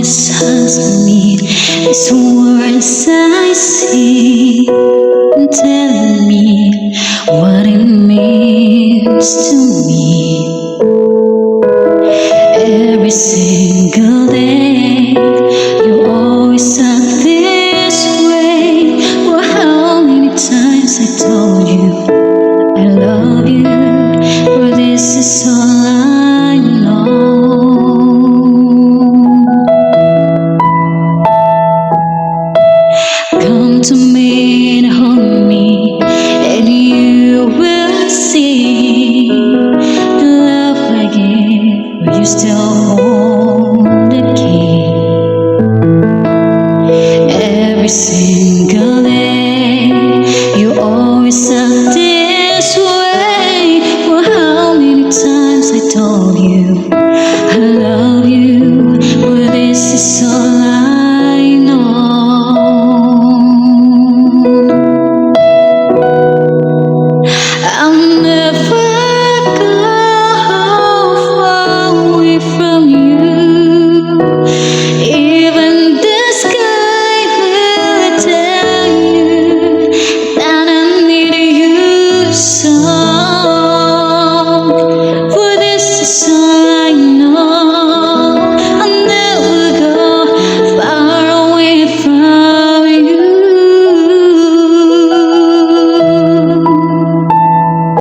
always ask me these words I see, telling me what it means to me. Every single day, you always act this way. For how many times I told you I love you, for this is all I know. Come to me and hold me, and you will see the love I give. Will you still hold the key? Every single